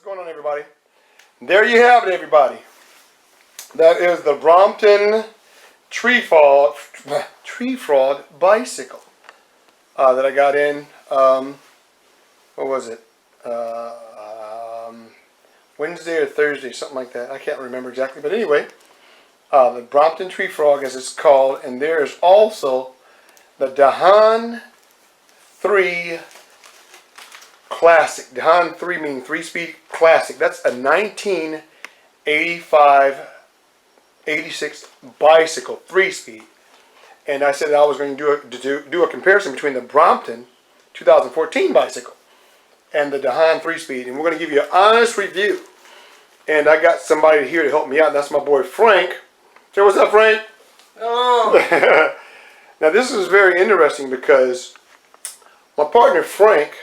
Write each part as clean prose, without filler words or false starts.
going on, everybody? There you have it, everybody. That is the Brompton tree fraud bicycle that I got in. What was it? Wednesday or Thursday, something like that. I can't remember exactly, but anyway, the Brompton Tree Frog, as it's called, and there is also the Dahon 3 Classic. Dahon 3 meaning 3-speed classic. That's a 1985, 86 bicycle, 3-speed. And I said that I was going to do a comparison between the Brompton 2014 bicycle and the Dahon 3-speed, and we're going to give you an honest review. And I got somebody here to help me out, and that's my boy Frank. Say what's up, Frank? Oh. Now this is very interesting because my partner Frank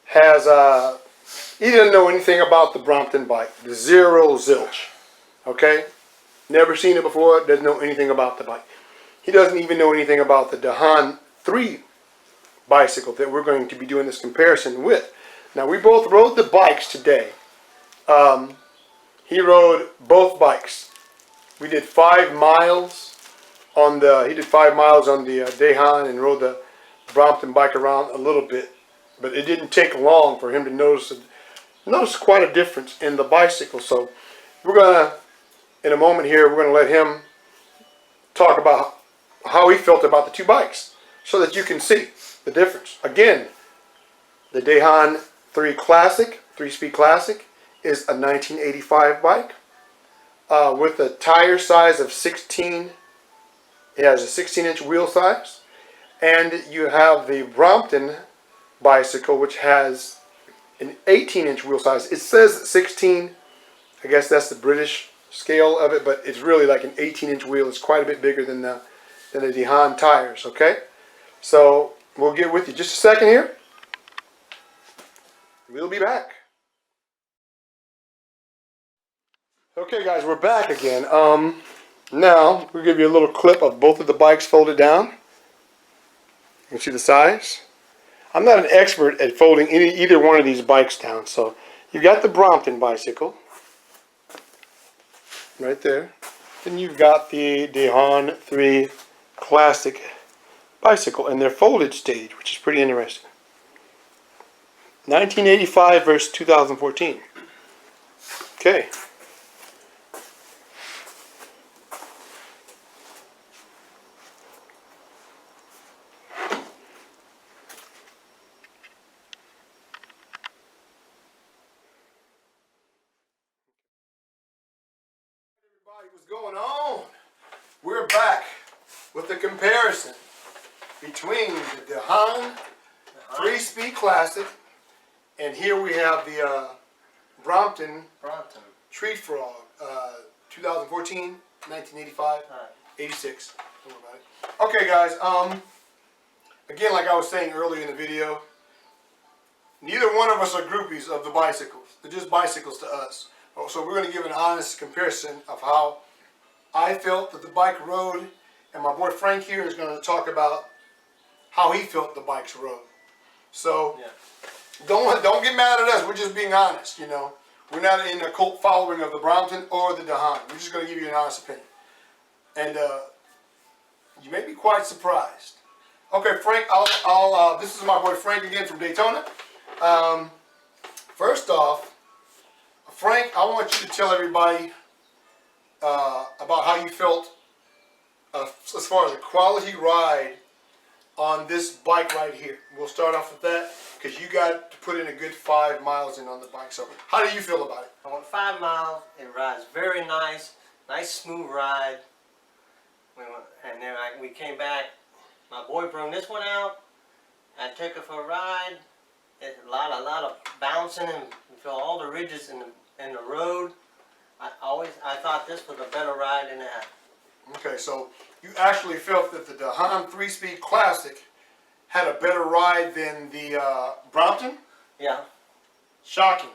has he doesn't know anything about the Brompton bike, the zero zilch. Okay, never seen it before, doesn't know anything about the bike. He doesn't even know anything about the Dahon 3 bicycle that we're going to be doing this comparison with. Now we both rode the bikes today. He rode both bikes. We did 5 miles on the. He did 5 miles on the Dahon and rode the Brompton bike around a little bit, but it didn't take long for him to notice quite a difference in the bicycle. So we're gonna, in a moment here, we're gonna let him talk about how he felt about the two bikes, so that you can see the difference. Again, the Dahon 3 Classic, 3-speed Classic, is a 1985 bike with a tire size of 16. It has a 16-inch wheel size, and you have the Brompton bicycle, which has an 18-inch wheel size. It says 16. I guess that's the British scale of it, but it's really like an 18-inch wheel. It's quite a bit bigger than the Dahon tires. Okay, so we'll get with you just a second here. We'll be back. Okay, guys, we're back again. Now we'll give you a little clip of both of the bikes folded down. You can see the size. I'm not an expert at folding either one of these bikes down. So you've got the Brompton bicycle right there. Then you've got the Dahon 3 Classic bicycle in their folded stage, which is pretty interesting. 1985 versus 2014. Okay. What's going on? We're back with the comparison between the Dahon 3-speed Classic, and here we have the Brompton Tree Frog 2014, 1985, 86. Don't worry about it. Okay, guys. Again, like I was saying earlier in the video, neither one of us are groupies of the bicycles. They're just bicycles to us. So we're going to give an honest comparison of how I felt that the bike rode, and my boy Frank here is going to talk about how he felt the bikes rode. So don't get mad at us. We're just being honest. You know, we're not in a cult following of the Brompton or the Dahon. We're just going to give you an honest opinion, and you may be quite surprised. Okay, Frank. This is my boy Frank again from Daytona. First off, Frank, I want you to tell everybody about how you felt as far as a quality ride on this bike right here. We'll start off with that because you got to put in a good 5 miles in on the bike. So how do you feel about it? I went 5 miles. It rides very nice smooth ride. And then we came back. My boy brought this one out. I took it for a ride. It's a lot of bouncing, and you feel all the ridges in the road. I thought this was a better ride than that. Okay, so you actually felt that the Dahon 3-speed Classic had a better ride than the Brompton? Yeah. Shocking.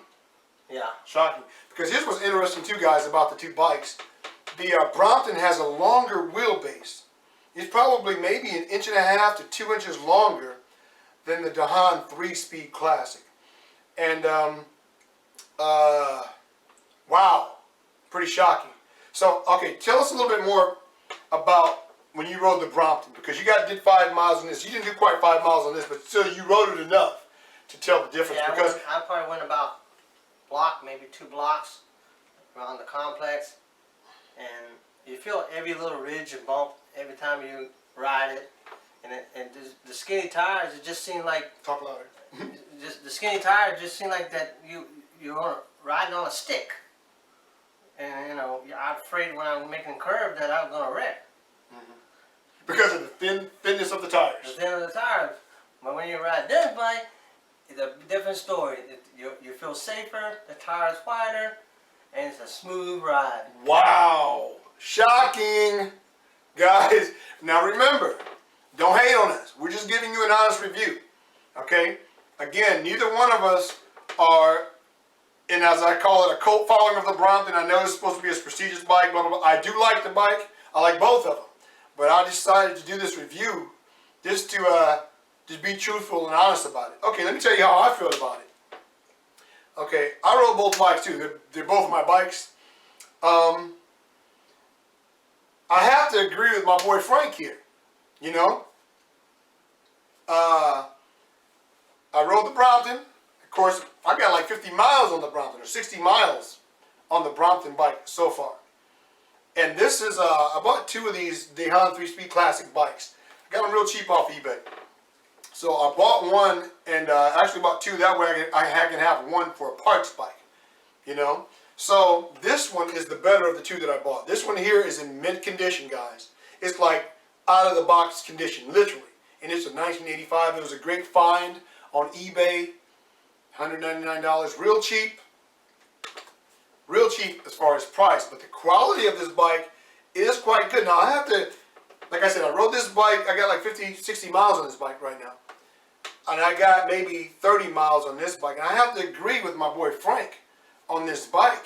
Yeah. Shocking. Because here's what's interesting too, guys, about the two bikes. The Brompton has a longer wheelbase. It's probably maybe 1.5 inches to 2 inches longer than the Dahon 3-speed Classic. And Wow, pretty shocking. So, okay, tell us a little bit more about when you rode the Brompton, because you did 5 miles on this. You didn't do quite 5 miles on this, but still you rode it enough to tell the difference. Yeah, because I probably went about block, maybe 2 blocks around the complex, and you feel every little ridge and bump every time you ride it. And the skinny tires, it just seemed like talk louder. just the skinny tires just seemed like that you're riding on a stick. And you know, I'm afraid when I'm making a curve that I'm gonna wreck. Because of the thinness of the tires. The thin of the tires. But when you ride this bike, it's a different story. You feel safer, the tire's wider, and it's a smooth ride. Wow, shocking, guys. Now remember, don't hate on us. We're just giving you an honest review, okay? Again, neither one of us are, and as I call it, a cult following of the Brompton. I know it's supposed to be a prestigious bike, blah, blah, blah. I do like the bike. I like both of them. But I decided to do this review just to be truthful and honest about it. Okay, let me tell you how I feel about it. Okay, I rode both bikes too. They're both my bikes. I have to agree with my boy Frank here. You know, I rode the Brompton. Of course, I got like 50 miles on the Brompton, or 60 miles on the Brompton bike so far. And this is, I bought 2 of these Dahon 3-speed classic bikes. I got them real cheap off eBay. So I bought one, and actually bought 2. That way I can have one for a parts bike. You know? So this one is the better of the 2 that I bought. This one here is in mint condition, guys. It's like out of the box condition, literally. And it's a 1985. It was a great find on eBay. $199, real cheap. Real cheap as far as price, but the quality of this bike is quite good. Now I have to, like I said, I rode this bike, I got like 50, 60 miles on this bike right now. And I got maybe 30 miles on this bike. And I have to agree with my boy Frank on this bike.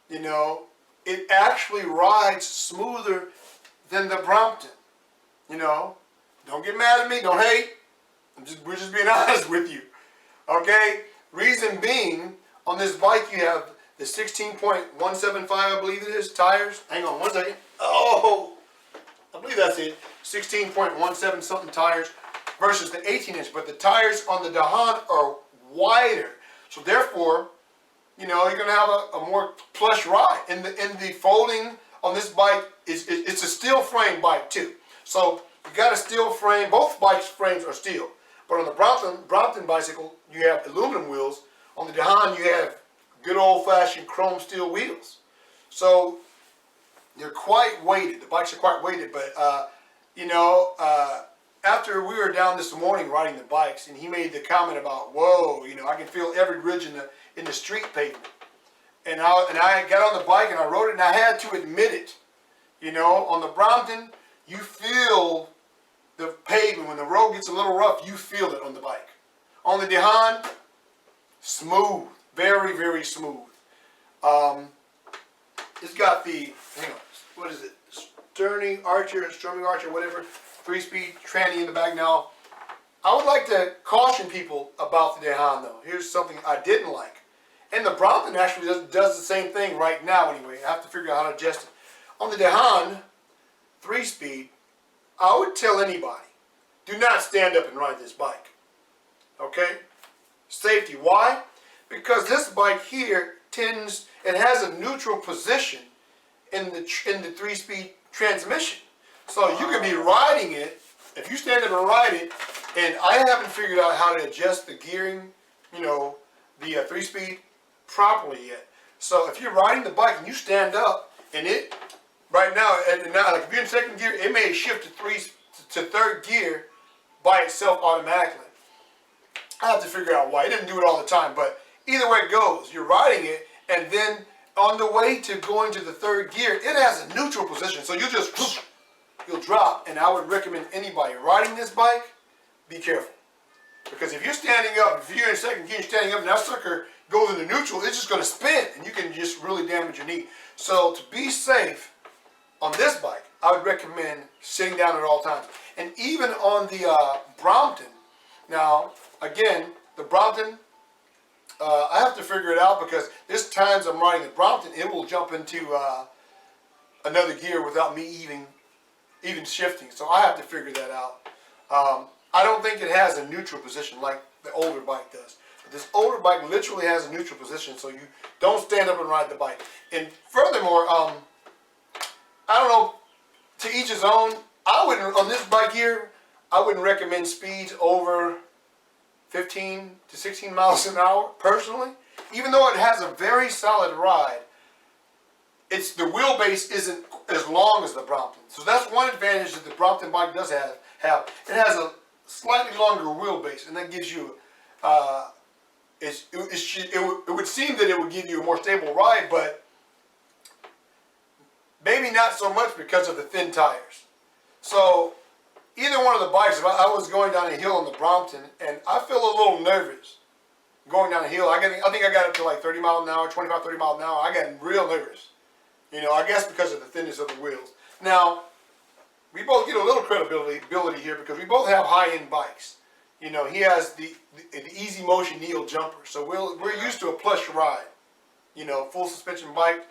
You know, it actually rides smoother than the Brompton. You know, don't get mad at me, don't hate. We're just being honest with you. Okay? Reason being, on this bike you have the 16.175, I believe it is, tires. Hang on one second. Oh, I believe that's it. 16.17 something tires versus the 18-inch. But the tires on the Dahon are wider. So therefore, you know, you're going to have a more plush ride. And the folding on this bike, it's a steel frame bike too. So you got a steel frame. Both bikes' frames are steel. But on the Brompton bicycle, you have aluminum wheels. On the Dahon, you have good old-fashioned chrome steel wheels. So they're quite weighted. The bikes are quite weighted. But, you know, after we were down this morning riding the bikes, and he made the comment about, whoa, you know, I can feel every ridge in the street pavement. And I got on the bike and I rode it, and I had to admit it. You know, on the Brompton, you feel the pavement. When the road gets a little rough, you feel it on the bike. On the Dahon, smooth. Very, very smooth. It's got the, hang on, what is it? Strumming Archer, whatever. 3-speed tranny in the back. Now, I would like to caution people about the Dahon though. Here's something I didn't like. And the Brompton actually does the same thing right now anyway. I have to figure out how to adjust it. On the Dahon 3-speed, I would tell anybody, do not stand up and ride this bike. Okay? Safety. Why? Because this bike here it has a neutral position in the 3-speed transmission. So you can be riding it, if you stand up and ride it, and I haven't figured out how to adjust the gearing, you know, the 3-speed properly yet. So if you're riding the bike and you stand up, and it, right now, like if you're in 2nd gear, it may shift to 3rd gear by itself automatically. I have to figure out why. It didn't do it all the time, but either way it goes, you're riding it, and then on the way to going to the 3rd gear, it has a neutral position, so you'll drop. And I would recommend anybody riding this bike, be careful. Because if you're standing up, if you're in 2nd gear, standing up, and that sucker goes into neutral, it's just going to spin, and you can just really damage your knee. So to be safe on this bike, I would recommend sitting down at all times. And even on the Brompton, now, again, the Brompton, I have to figure it out because there's times I'm riding the Brompton, it will jump into another gear without me even shifting. So I have to figure that out. I don't think it has a neutral position like the older bike does. But this older bike literally has a neutral position, so you don't stand up and ride the bike. And furthermore, I don't know, to each his own. I wouldn't, on this bike here, I wouldn't recommend speeds over 15 to 16 miles an hour, personally. Even though it has a very solid ride, the wheelbase isn't as long as the Brompton. So that's one advantage that the Brompton bike does have. It has a slightly longer wheelbase, and that gives you, it would seem that it would give you a more stable ride, but maybe not so much because of the thin tires. So either one of the bikes, if I was going down a hill on the Brompton, and I feel a little nervous going down a hill. I think I got up to like 30 miles an hour, 25, 30 miles an hour. I got real nervous. You know, I guess because of the thinness of the wheels. Now, we both get a little credibility here because we both have high-end bikes. You know, he has the easy motion Neil jumper, so we're used to a plush ride. You know, full suspension bike,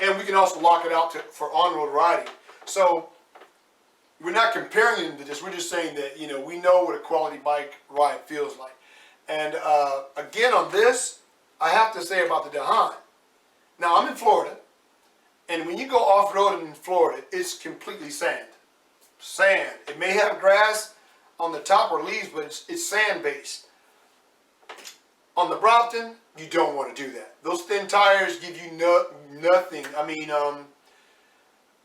and we can also lock it out for on-road riding. So we're not comparing them to this. We're just saying that, you know, we know what a quality bike ride feels like. And again, on this, I have to say about the Dahon. Now, I'm in Florida, and when you go off-roading in Florida, it's completely sand. Sand. It may have grass on the top or leaves, but it's sand-based. On the Brompton, you don't want to do that. Those thin tires give you nothing. I mean,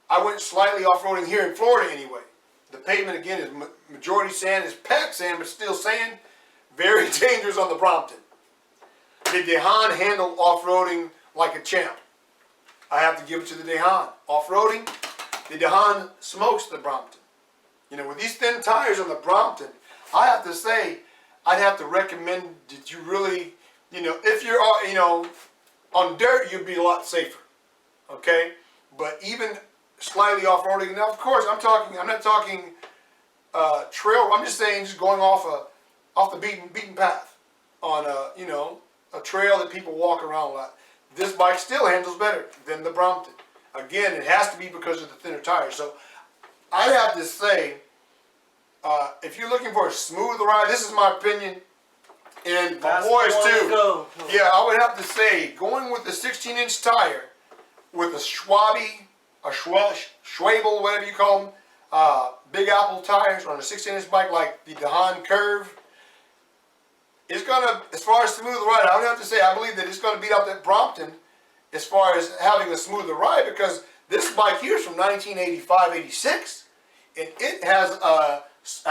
I went slightly off-roading here in Florida anyway. The pavement, again, is majority sand. It's packed sand, but still sand. Very dangerous on the Brompton. The Dahon handled off-roading like a champ. I have to give it to the Dahon. Off-roading, the Dahon smokes the Brompton. You know, with these thin tires on the Brompton, I have to say, I'd have to recommend that you really, you know, if you're, you know, on dirt, you'd be a lot safer. Okay? But even slightly off-roading, now of course, I'm not talking trail, I'm just saying just going off the beaten path on you know, a trail that people walk around a lot. This bike still handles better than the Brompton. Again, it has to be because of the thinner tires. So I'd have to say, if you're looking for a smooth ride, this is my opinion, and my boys too. Yeah, I would have to say, going with the 16-inch tire with a Schwabel, whatever you call them, Big Apple tires on a 16-inch bike like the Dahon Curve, it's gonna, as far as smooth ride, I would have to say I believe that it's gonna beat out that Brompton as far as having a smoother ride, because this bike here is from 1985-86, and it has I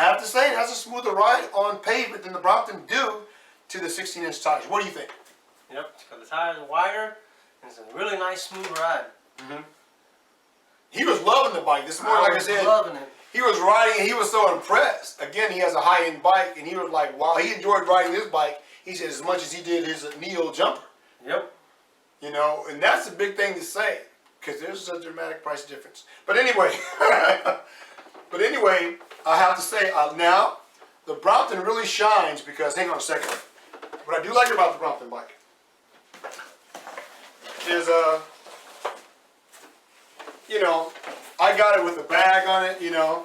have to say it has a smoother ride on pavement than the Brompton due to the 16-inch tires. What do you think? Yep, because the tires are wider, and it's a really nice smooth ride. Mm-hmm. He was loving the bike this morning, like I said. Loving it. He was riding and he was so impressed. Again, he has a high-end bike, and he was like, wow, he enjoyed riding this bike, he said, as much as he did his Neo jumper. Yep. You know, and that's a big thing to say, because there's a dramatic price difference. But anyway, I have to say, now, the Brompton really shines because, hang on a second, what I do like about the Brompton bike is, you know, I got it with a bag on it, you know.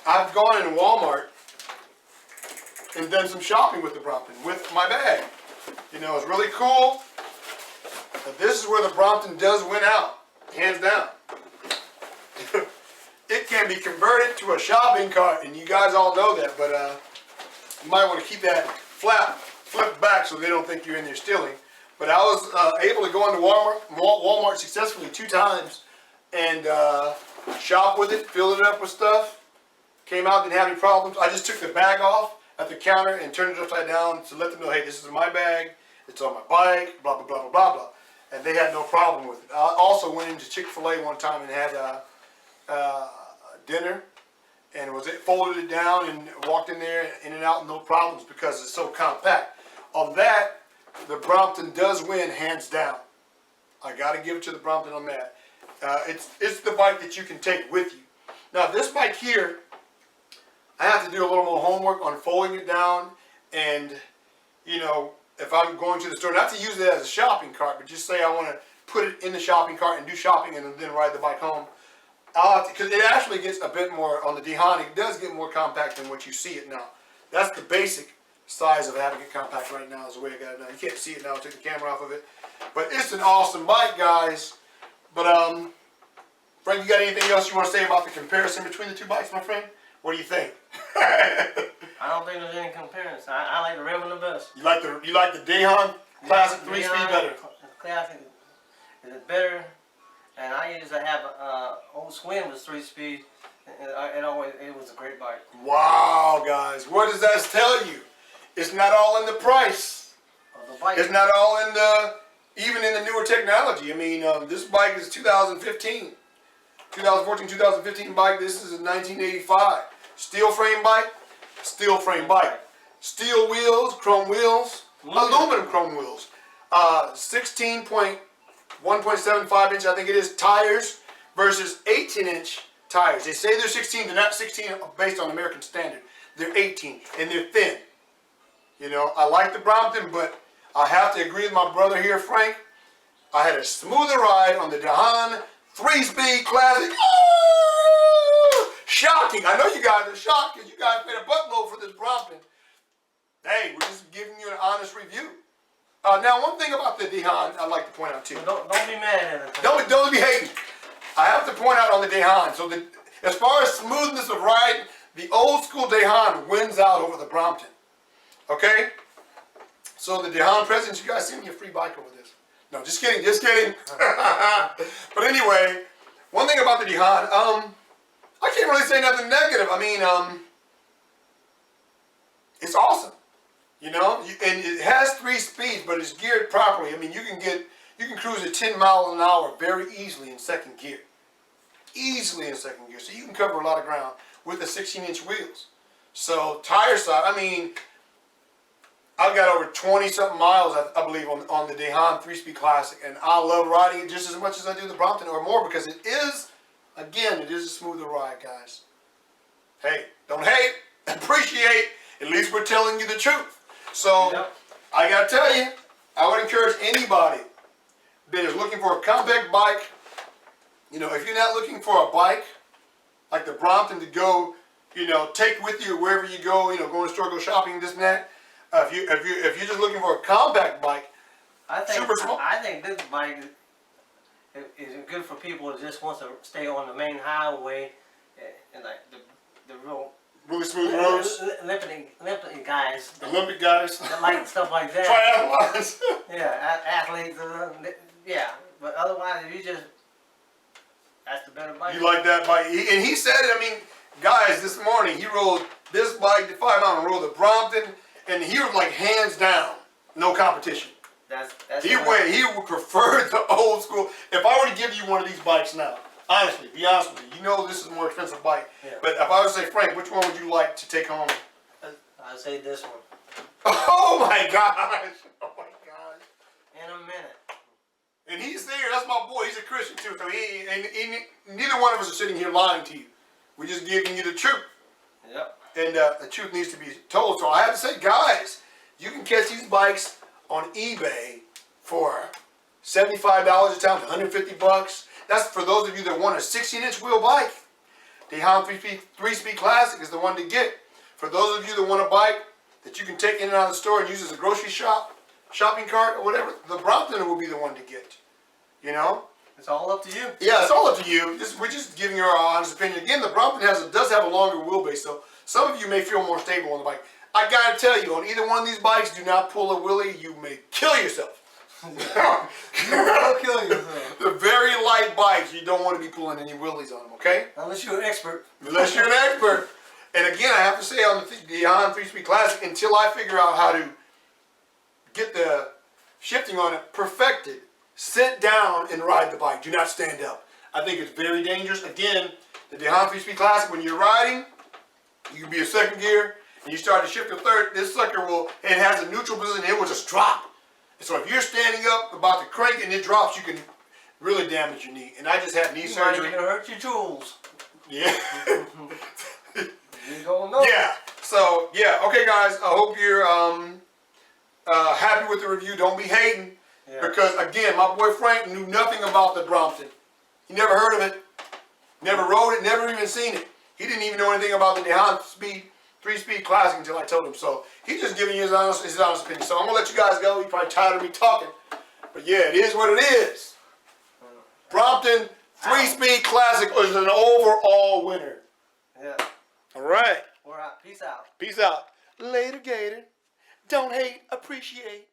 I've gone in Walmart and done some shopping with the Brompton with my bag. You know, it's really cool. But this is where the Brompton does win out, hands down. It can be converted to a shopping cart, and you guys all know that, but you might want to keep that flipped back so they don't think you're in there stealing. But I was able to go into Walmart successfully 2 times and shop with it, filled it up with stuff, came out, didn't have any problems. I just took the bag off at the counter and turned it upside down to let them know, hey, this is my bag, it's on my bike, blah, blah, blah, blah, blah, blah. And they had no problem with it. I also went into Chick-fil-A one time and had dinner, and folded it down and walked in there, in and out, no problems, because it's so compact. On that, the Brompton does win, hands down. I got to give it to the Brompton on that. It's the bike that you can take with you. Now this bike here, I have to do a little more homework on folding it down and, you know, if I'm going to the store, not to use it as a shopping cart, but just say I want to put it in the shopping cart and do shopping and then ride the bike home. Because it actually gets a bit more on the Dahon. It does get more compact than what you see it now. That's the basic size of having it compact right now is the way I got it now. You can't see it now. I took the camera off of it. But it's an awesome bike, guys. But, Frank, you got anything else you want to say about the comparison between the two bikes, my friend? What do you think? I don't think there's any comparison. I like the Reveiw the best. You like the Dahon Classic 3-speed better? Classic is better. And I used to have old Swim was 3-speed. It was a great bike. Wow, guys, what does that tell you? It's not all in the price. The bike. It's not all in even in the newer technology. I mean, this bike is 2014, 2015 bike. This is a 1985 steel frame bike. Steel frame bike. Steel wheels, chrome wheels, aluminum chrome wheels. 1.75 inch, I think it is, tires versus 18-inch tires. They say they're 16, they're not 16 based on American standard. They're 18, and they're thin. You know, I like the Brompton, but I have to agree with my brother here, Frank. I had a smoother ride on the Dahon 3-speed Classic. Oh! Shocking. I know you guys are shocked because you guys paid a buttload for this Brompton. Hey, we're just giving you an honest review. Now, one thing about the Dahon I'd like to point out too. Don't be mad at it. Don't be hating. I have to point out on the Dahon. So as far as smoothness of ride, the old school Dahon wins out over the Brompton. Okay? So the Dahon presidents, you guys send me a free bike over this. No, just kidding, just kidding. But anyway, one thing about the Dahon, I can't really say nothing negative. I mean, it's awesome. You know, and it has 3 speeds, but it's geared properly. I mean, you can cruise at 10 miles an hour very easily in second gear. Easily in second gear. So you can cover a lot of ground with the 16-inch wheels. So tire side, I mean, I've got over 20-something miles, I believe, on the Dahon 3-speed Classic, and I love riding it just as much as I do the Brompton or more because it is, again, it is a smoother ride, guys. Hey, don't hate, appreciate. At least we're telling you the truth. So, yep. I gotta tell you, I would encourage anybody that is looking for a compact bike, you know, if you're not looking for a bike like the Brompton to go, you know, take with you wherever you go, you know, go to the store, go shopping, this and that. If you're just looking for a compact bike, super small. I think this bike is good for people who just want to stay on the main highway and like the real. Really smooth roads. Olympic guys. Olympic guys. That like stuff like that. Triathlons. Yeah, athletes. Yeah, but otherwise, if you just, that's the better bike. You like that bike? And he said it. I mean, guys, this morning he rode this bike, the 5 mile, and rode the Brompton, and he was like hands down, no competition. He would prefer the old school. If I were to give you one of these bikes now. Honestly, be honest with you. You know this is a more expensive bike. Yeah. But if I would say, Frank, which one would you like to take home? I'd say this one. Oh my gosh. Oh my gosh. In a minute. And he's there. That's my boy. He's a Christian too. So neither one of us are sitting here lying to you. We're just giving you the truth. Yep. And the truth needs to be told. So I have to say, guys, you can catch these bikes on eBay for $75 a time, $150. That's for those of you that want a 16-inch wheel bike. The Dahon 3-speed Classic is the one to get. For those of you that want a bike that you can take in and out of the store and use as a grocery shopping cart or whatever, the Brompton will be the one to get. You know? It's all up to you. Yeah, it's all up to you. We're just giving you our honest opinion. Again, the Brompton does have a longer wheelbase, so some of you may feel more stable on the bike. I gotta tell you, on either one of these bikes, do not pull a wheelie. You may kill yourself. You'll kill yourself. The very light bikes, you don't want to be pulling any wheelies on them, okay? Unless you're an expert. Unless you're an expert. And again, I have to say on the Dahon 3-speed Classic, until I figure out how to get the shifting on it perfected, sit down and ride the bike. Do not stand up. I think it's very dangerous. Again, the Dahon 3-speed Classic, when you're riding, you can be in second gear, and you start to shift to third, this sucker it has a neutral position, and it will just drop. So if you're standing up about to crank and it drops, you can really damage your knee. And I just had knee surgery. You're gonna hurt your tools. Yeah. You don't know. Yeah. So yeah. Okay, guys. I hope you're happy with the review. Don't be hating. Yeah. Because, again, my boy Frank knew nothing about the Brompton. He never heard of it. Never rode it. Never even seen it. He didn't even know anything about the Dahon Speed 3-Speed Classic until I told him. So he's just giving you his honest opinion. So I'm going to let you guys go. You're probably tired of me talking. But yeah, it is what it is. Brompton 3-Speed Classic was an overall winner. Yeah. All right. We're out. Peace out. Peace out. Later, Gator. Don't hate, appreciate.